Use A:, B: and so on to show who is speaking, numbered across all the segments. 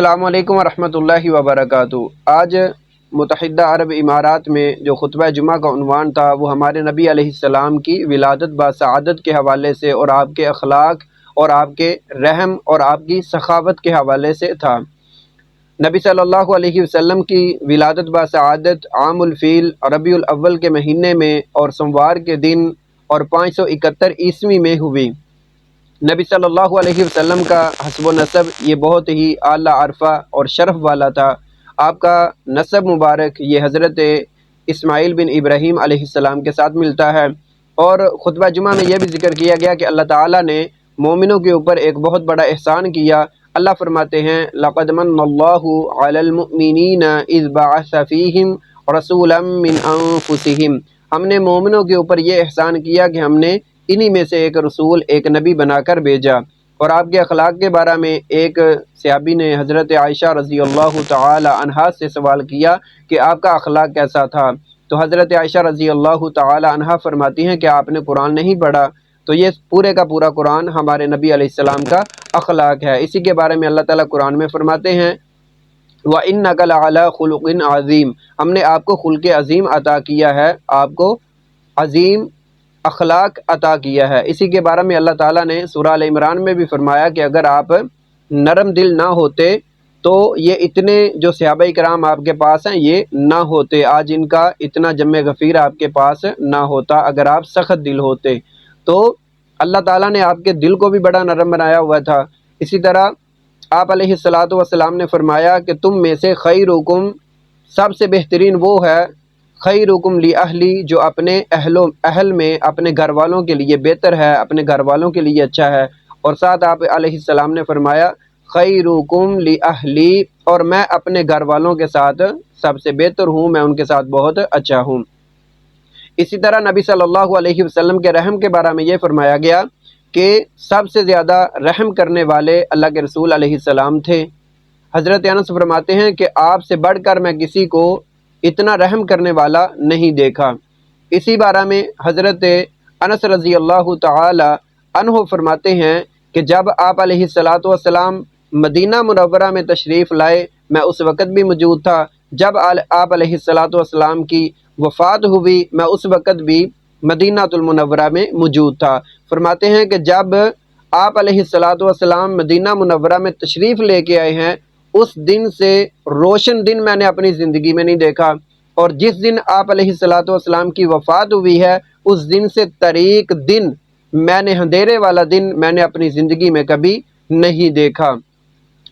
A: السلام علیکم ورحمۃ اللہ وبرکاتہ۔ آج متحدہ عرب امارات میں جو خطبہ جمعہ کا عنوان تھا وہ ہمارے نبی علیہ السلام کی ولادت بسعادت کے حوالے سے اور آپ کے اخلاق اور آپ کے رحم اور آپ کی سخاوت کے حوالے سے تھا۔ نبی صلی اللہ علیہ وسلم کی ولادت بسعادت عام الفیل ربیع الاول کے مہینے میں اور سوموار کے دن اور 571 عیسوی میں ہوئی۔ نبی صلی اللہ علیہ وسلم کا حسب و نسب یہ بہت ہی اعلیٰ عرفہ اور شرف والا تھا۔ آپ کا نسب مبارک یہ حضرت اسماعیل بن ابراہیم علیہ السلام کے ساتھ ملتا ہے۔ اور خطبہ جمعہ میں یہ بھی ذکر کیا گیا کہ اللہ تعالیٰ نے مومنوں کے اوپر ایک بہت بڑا احسان کیا۔ اللہ فرماتے ہیں لَقَدْ مَنَّ اللَّهُ عَلَى الْمُؤْمِنِينَ إِذْ بَعَثَ فِيهِمْ رَسُولًا مِّنْ أَنفُسِهِمْ۔ ہم نے مومنوں کے اوپر یہ احسان کیا کہ ہم نے انہی میں سے ایک رسول ایک نبی بنا کر بھیجا۔ اور آپ کے اخلاق کے بارے میں ایک صحابی نے حضرت عائشہ رضی اللہ تعالی عنہا سے سوال کیا کہ آپ کا اخلاق کیسا تھا؟ تو حضرت عائشہ رضی اللہ تعالی عنہا فرماتی ہیں کہ آپ نے قرآن نہیں پڑھا؟ تو یہ پورے کا پورا قرآن ہمارے نبی علیہ السلام کا اخلاق ہے۔ اسی کے بارے میں اللہ تعالیٰ قرآن میں فرماتے ہیں وَإِنَّكَ لَعَلَىٰ خُلُقٍ عَظِيمٍ، ہم نے آپ کو خلق عظیم عطا کیا ہے، آپ کو عظیم اخلاق عطا کیا ہے۔ اسی کے بارے میں اللہ تعالیٰ نے سورہ آل عمران میں بھی فرمایا کہ اگر آپ نرم دل نہ ہوتے تو یہ اتنے جو صحابہ کرام آپ کے پاس ہیں یہ نہ ہوتے، آج ان کا اتنا جم غفیر آپ کے پاس نہ ہوتا اگر آپ سخت دل ہوتے۔ تو اللہ تعالیٰ نے آپ کے دل کو بھی بڑا نرم بنایا ہوا تھا۔ اسی طرح آپ علیہ السلام نے فرمایا کہ تم میں سے خیرکم، سب سے بہترین وہ ہے خیرکم لأہلی، جو اپنے اہل میں اپنے گھر والوں کے لیے بہتر ہے، اپنے گھر والوں کے لیے اچھا ہے۔ اور ساتھ آپ علیہ السلام نے فرمایا خیرکم لأہلی، اور میں اپنے گھر والوں کے ساتھ سب سے بہتر ہوں، میں ان کے ساتھ بہت اچھا ہوں۔ اسی طرح نبی صلی اللہ علیہ وسلم کے رحم کے بارے میں یہ فرمایا گیا کہ سب سے زیادہ رحم کرنے والے اللہ کے رسول علیہ السلام تھے۔ حضرت انس فرماتے ہیں کہ آپ سے بڑھ کر میں کسی کو اتنا رحم کرنے والا نہیں دیکھا۔ اسی بارے میں حضرت انس رضی اللہ تعالی عنہ فرماتے ہیں کہ جب آپ علیہ السلام مدینہ منورہ میں تشریف لائے میں اس وقت بھی موجود تھا، جب آپ علیہ السلام کی وفات ہوئی میں اس وقت بھی مدینہ المنورہ میں موجود تھا۔ فرماتے ہیں کہ جب آپ علیہ السلام مدینہ منورہ میں تشریف لے کے آئے ہیں اس دن سے روشن دن میں نے اپنی زندگی میں نہیں دیکھا، اور جس دن آپ علیہ السلام کی وفات ہوئی ہے اس دن سے طریق دن میں نے اندھیرے والا دن میں نے اپنی زندگی میں کبھی نہیں دیکھا۔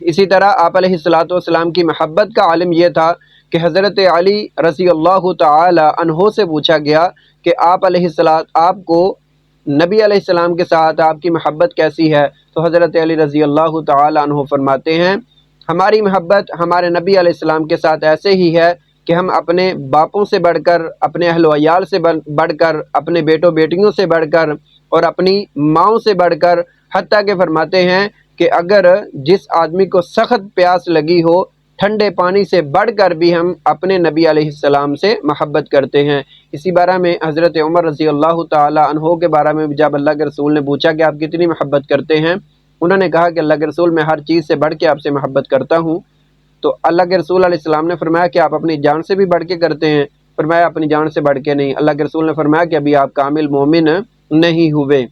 A: اسی طرح آپ علیہ السلام کی محبت کا عالم یہ تھا کہ حضرت علی رضی اللہ تعالی عنہ سے پوچھا گیا کہ آپ کو نبی علیہ السلام کے ساتھ آپ کی محبت کیسی ہے؟ تو حضرت علی رضی اللہ تعالی عنہ فرماتے ہیں ہماری محبت ہمارے نبی علیہ السلام کے ساتھ ایسے ہی ہے کہ ہم اپنے باپوں سے بڑھ کر، اپنے اہل و عیال سے بڑھ کر، اپنے بیٹوں بیٹیوں سے بڑھ کر اور اپنی ماؤں سے بڑھ کر، حتیٰ کہ فرماتے ہیں کہ اگر جس آدمی کو سخت پیاس لگی ہو ٹھنڈے پانی سے بڑھ کر بھی ہم اپنے نبی علیہ السلام سے محبت کرتے ہیں۔ اسی بارے میں حضرت عمر رضی اللہ تعالی عنہ کے بارے میں جب اللہ کے رسول نے پوچھا کہ آپ کتنی محبت کرتے ہیں، انہوں نے کہا کہ اللہ کے رسول میں ہر چیز سے بڑھ کے آپ سے محبت کرتا ہوں۔ تو اللہ کے رسول علیہ السلام نے فرمایا کہ آپ اپنی جان سے بھی بڑھ کے کرتے ہیں؟ فرمایا اپنی جان سے بڑھ کے نہیں۔ اللہ کے رسول نے فرمایا کہ ابھی آپ کامل مومن نہیں ہوئے۔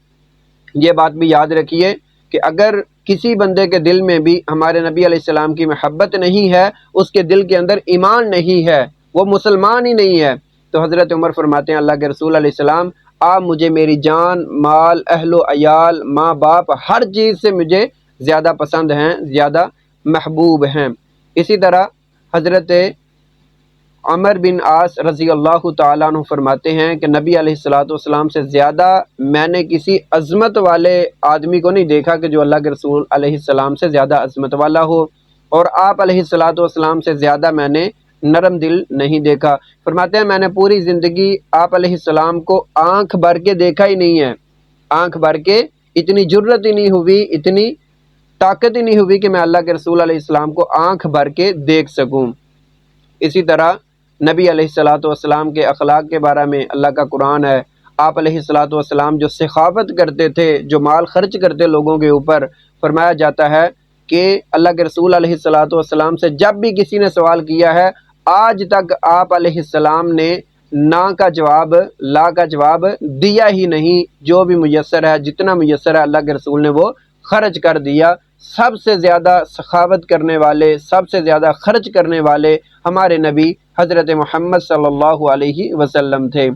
A: یہ بات بھی یاد رکھیے کہ اگر کسی بندے کے دل میں بھی ہمارے نبی علیہ السلام کی محبت نہیں ہے، اس کے دل کے اندر ایمان نہیں ہے، وہ مسلمان ہی نہیں ہے۔ تو حضرت عمر فرماتے ہیں اللہ کے رسول علیہ السلام آپ مجھے میری جان، مال، اہل و عیال، ماں باپ، ہر چیز سے مجھے زیادہ پسند ہیں، زیادہ محبوب ہیں۔ اسی طرح حضرت عمر بن عاص رضی اللہ تعالیٰ عنہ فرماتے ہیں کہ نبی علیہ السلام سے زیادہ میں نے کسی عظمت والے آدمی کو نہیں دیکھا کہ جو اللہ کے رسول علیہ السلام سے زیادہ عظمت والا ہو، اور آپ علیہ السلام سے زیادہ میں نے نرم دل نہیں دیکھا۔ فرماتے ہیں میں نے پوری زندگی آپ علیہ السلام کو آنکھ بھر کے دیکھا ہی نہیں ہے، آنکھ بھر کے اتنی جرت ہی نہیں ہوئی، اتنی طاقت ہی نہیں ہوئی کہ میں اللہ کے رسول علیہ السلام کو آنکھ بھر کے دیکھ سکوں۔ اسی طرح نبی علیہ السلام کے اخلاق کے بارے میں اللہ کا قرآن ہے۔ آپ علیہ السلام جو سخاوت کرتے تھے، جو مال خرچ کرتے لوگوں کے اوپر، فرمایا جاتا ہے کہ اللہ کے رسول علیہ الصلوۃ والسلام سے جب بھی کسی نے سوال کیا ہے آج تک آپ علیہ السلام نے نا کا جواب لا کا جواب دیا ہی نہیں۔ جو بھی میسر ہے، جتنا میسر ہے، اللہ کے رسول نے وہ خرچ کر دیا۔ سب سے زیادہ سخاوت کرنے والے، سب سے زیادہ خرچ کرنے والے ہمارے نبی حضرت محمد صلی اللہ علیہ وسلم تھے۔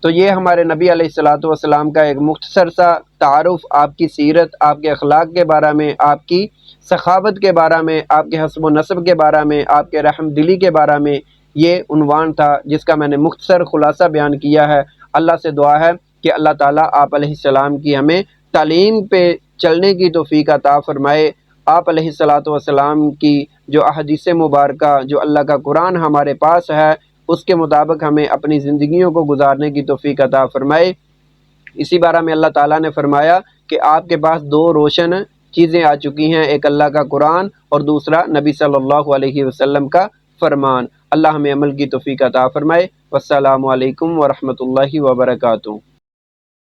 A: تو یہ ہمارے نبی علیہ الصلوۃ والسلام کا ایک مختصر سا تعارف، آپ کی سیرت، آپ کے اخلاق کے بارے میں، آپ کی سخاوت کے بارے میں، آپ کے حسب و نسب کے بارے میں، آپ کے رحم دلی کے بارے میں یہ عنوان تھا جس کا میں نے مختصر خلاصہ بیان کیا ہے۔ اللہ سے دعا ہے کہ اللہ تعالیٰ آپ علیہ السلام کی ہمیں تعلیم پہ چلنے کی توفیق عطا فرمائے۔ آپ علیہ الصلوۃ والسلام کی جو احادیث مبارکہ، جو اللہ کا قرآن ہمارے پاس ہے، اس کے مطابق ہمیں اپنی زندگیوں کو گزارنے کی توفیق عطا فرمائے۔ اسی بارے میں اللہ تعالیٰ نے فرمایا کہ آپ کے پاس دو روشن چیزیں آ چکی ہیں، ایک اللہ کا قرآن اور دوسرا نبی صلی اللہ علیہ وسلم کا فرمان۔ اللہ ہمیں عمل کی توفیق عطا فرمائے۔ والسلام علیکم ورحمۃ اللہ وبرکاتہ۔